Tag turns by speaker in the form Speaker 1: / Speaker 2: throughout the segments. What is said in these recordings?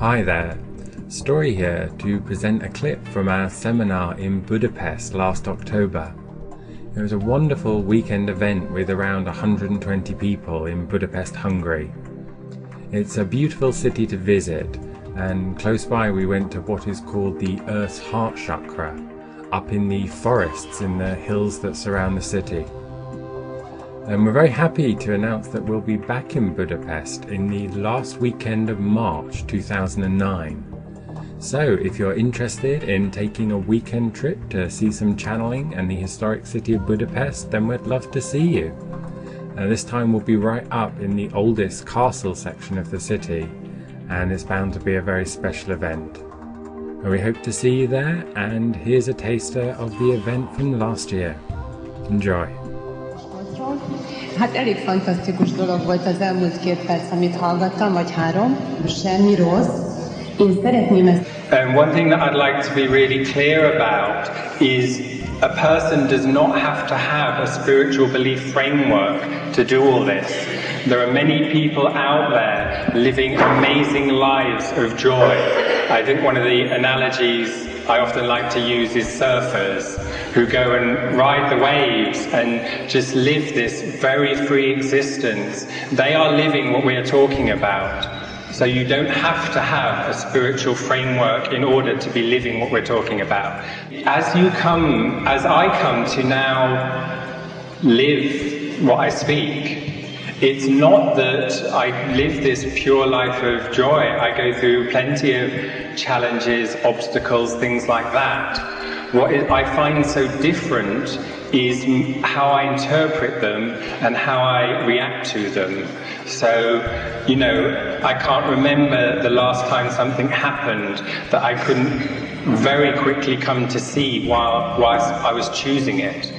Speaker 1: Hi there, Story here to present a clip from our seminar in Budapest last October. It was a wonderful weekend event with around 120 people in Budapest, Hungary. It's a beautiful city to visit, and close by we went to what is called the Earth's Heart Chakra, up in the forests in the hills that surround the city. And we're very happy to announce that we'll be back in Budapest in the last weekend of March 2009. So if you're interested in taking a weekend trip to see some channeling and the historic city of Budapest, then we'd love to see you. This time we'll be right up in the oldest castle section of the city, and it's bound to be a very special event. And we hope to see you there, and here's a taster of the event from last year. Enjoy!
Speaker 2: Hát elég fantasztikus dolog volt az elmúlt 2 perc, amit hallgattam, vagy 3. Semmi rossz. Én szeretném ezt.
Speaker 3: One thing that I'd like to be really clear about is a person does not have to have a spiritual belief framework to do all this. There are many people out there living amazing lives of joy. I think one of the analogies I often like to use is surfers who go and ride the waves and just live this very free existence. They are living what we are talking about. So you don't have to have a spiritual framework in order to be living what we're talking about. As I come to now live what I speak, it's not that I live this pure life of joy. I go through plenty of challenges, obstacles, things like that. What I find so different is how I interpret them and how I react to them. So, you know, I can't remember the last time something happened that I couldn't very quickly come to see whilst I was choosing it.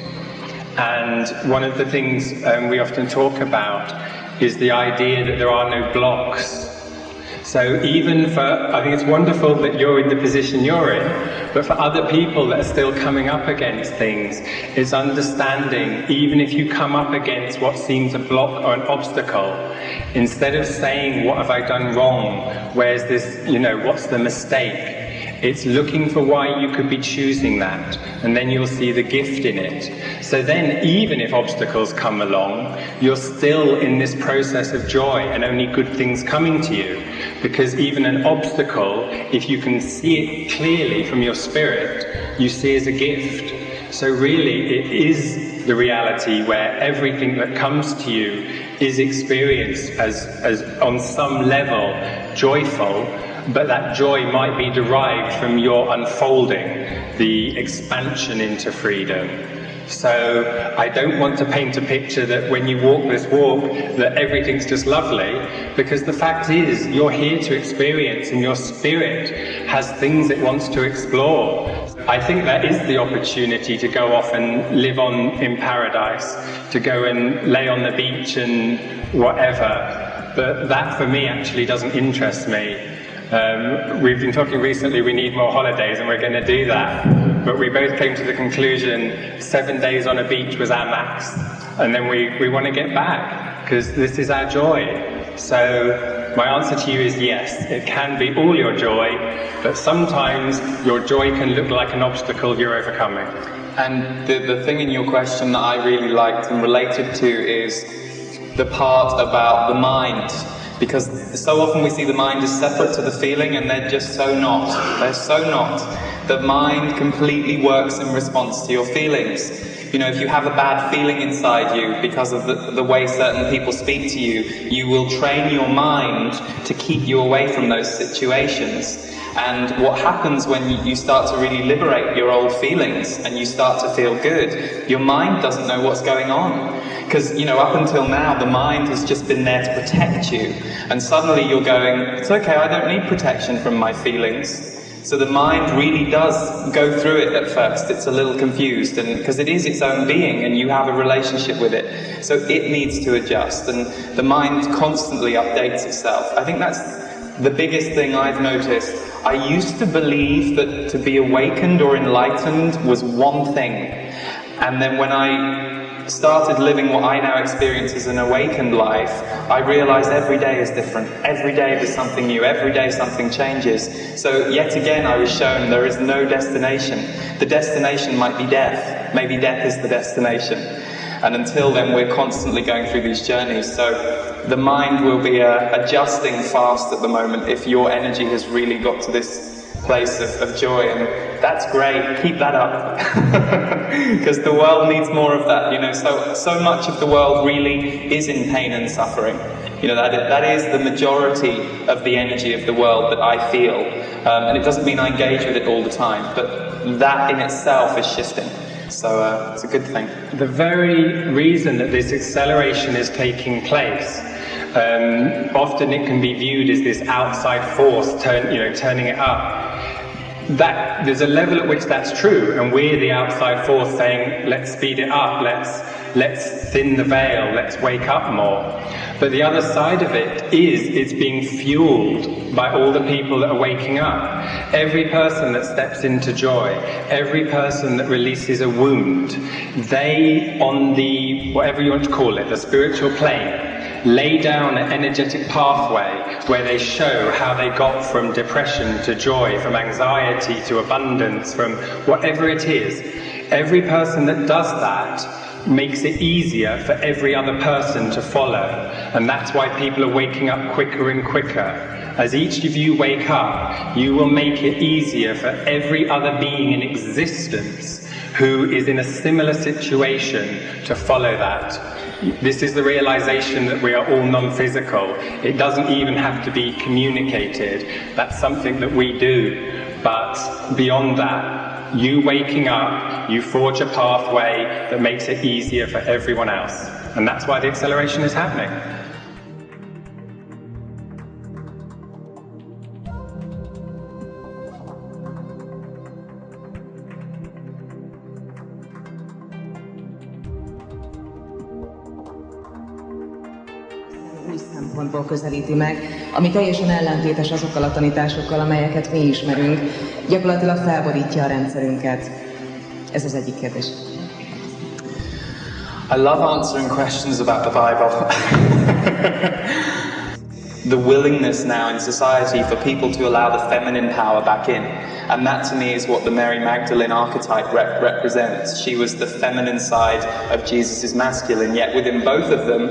Speaker 3: And one of the things we often talk about is the idea that there are no blocks. So even I think it's wonderful that you're in the position you're in, but for other people that are still coming up against things, it's understanding, even if you come up against what seems a block or an obstacle, instead of saying, what have I done wrong? Where's this, you know, what's the mistake? It's looking for why you could be choosing that, and then you'll see the gift in it. So then, even if obstacles come along, you're still in this process of joy and only good things coming to you. Because even an obstacle, if you can see it clearly from your spirit, you see as a gift. So really, it is the reality where everything that comes to you is experienced as on some level joyful, but that joy might be derived from your unfolding, the expansion into freedom. So I don't want to paint a picture that when you walk this walk that everything's just lovely, because the fact is you're here to experience, and your spirit has things it wants to explore. I think that is the opportunity to go off and live in paradise, to go and lay on the beach and whatever, but that for me actually doesn't interest me. We've been talking recently, we need more holidays, and we're going to do that. But we both came to the conclusion 7 days on a beach was our max. And then we want to get back, because this is our joy. So my answer to you is yes, it can be all your joy, but sometimes your joy can look like an obstacle you're overcoming.
Speaker 4: And the thing in your question that I really liked and related to is the part about the mind. Because so often we see the mind as separate to the feeling, and they're just so not. They're so not. The mind completely works in response to your feelings. You know, if you have a bad feeling inside you because of the way certain people speak to you, you will train your mind to keep you away from those situations. And what happens when you start to really liberate your old feelings and you start to feel good, your mind doesn't know what's going on. Because, you know, up until now, the mind has just been there to protect you. And suddenly you're going, it's okay, I don't need protection from my feelings. So the mind really does go through it at first. It's a little confused, and because it is its own being and you have a relationship with it. So it needs to adjust, and the mind constantly updates itself. I think that's the biggest thing I've noticed. I used to believe that to be awakened or enlightened was one thing. And then when I started living what I now experience as an awakened life, I realised every day is different. Every day there's something new. Every day something changes. So yet again I was shown there is no destination. The destination might be death. Maybe death is the destination. And until then we're constantly going through these journeys. So the mind will be adjusting fast at the moment if your energy has really got to this place of joy, and that's great. Keep that up, because the world needs more of that. You know, so much of the world really is in pain and suffering. You know, that is the majority of the energy of the world that I feel, and it doesn't mean I engage with it all the time, but that in itself is shifting. So it's a good thing.
Speaker 3: The very reason that this acceleration is taking place, often it can be viewed as this outside force turning it up. That there's a level at which that's true, and we're the outside force saying, let's speed it up, let's thin the veil, let's wake up more. But the other side of it is it's being fueled by all the people that are waking up. Every person that steps into joy, every person that releases a wound, they, on the, whatever you want to call it, the spiritual plane, lay down an energetic pathway where they show how they got from depression to joy, from anxiety to abundance, from whatever it is. Every person that does that makes it easier for every other person to follow. And that's why people are waking up quicker and quicker. As each of you wake up, you will make it easier for every other being in existence who is in a similar situation to follow that. This is the realization that we are all non-physical. It doesn't even have to be communicated. That's something that we do. But beyond that, you waking up, you forge a pathway that makes it easier for everyone else. And that's why the acceleration is happening.
Speaker 5: Új szempontból közelíti meg, ami teljesen ellentétes azokkal a tanításokkal, amelyeket mi ismerünk, gyakorlatilag felborítja a rendszerünket. Ez az egyik kérdés.
Speaker 4: I love answering questions about the Bible. The willingness now in society for people to allow the feminine power back in. And that to me is what the Mary Magdalene archetype represents. She was the feminine side of Jesus' masculine, yet within both of them,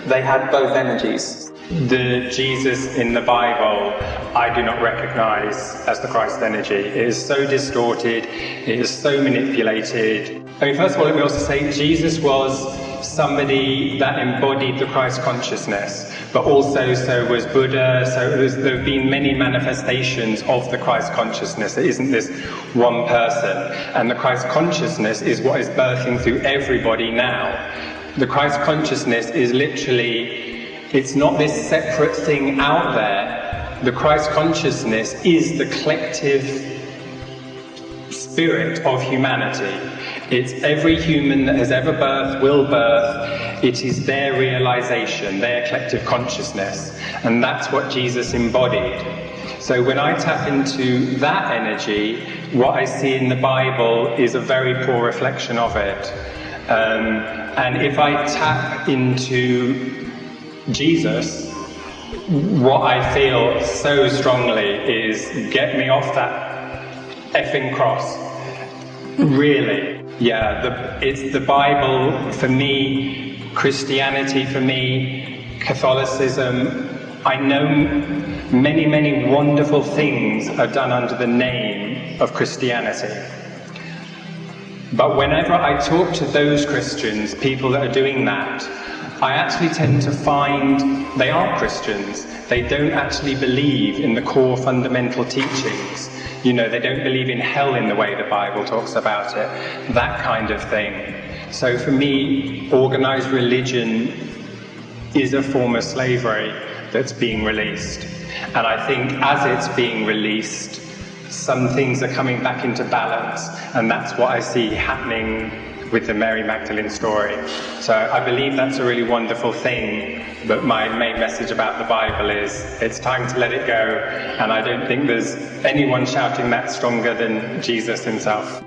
Speaker 4: they had both energies.
Speaker 3: The Jesus in the Bible, I do not recognize as the Christ energy. It is so distorted, it is so manipulated. I mean, first of all, let me also say Jesus was somebody that embodied the Christ consciousness, but also so was Buddha, so there have been many manifestations of the Christ consciousness. It isn't this one person. And the Christ consciousness is what is birthing through everybody now. The Christ consciousness is literally, it's not this separate thing out there. The Christ consciousness is the collective spirit of humanity. It's every human that has ever birthed, will birth. It is their realization, their collective consciousness. And that's what Jesus embodied. So when I tap into that energy, what I see in the Bible is a very poor reflection of it. And if I tap into Jesus, what I feel so strongly is, get me off that effing cross. Really. Yeah, it's the Bible for me, Christianity for me, Catholicism. I know many, many wonderful things are done under the name of Christianity. But whenever I talk to those Christians, people that are doing that, I actually tend to find they are Christians. They don't actually believe in the core fundamental teachings. You know, they don't believe in hell in the way the Bible talks about it, that kind of thing. So for me, organized religion is a form of slavery that's being released. And I think as it's being released, some things are coming back into balance, and that's what I see happening with the Mary Magdalene story. So I believe that's a really wonderful thing, but my main message about the Bible is it's time to let it go, and I don't think there's anyone shouting that stronger than Jesus himself.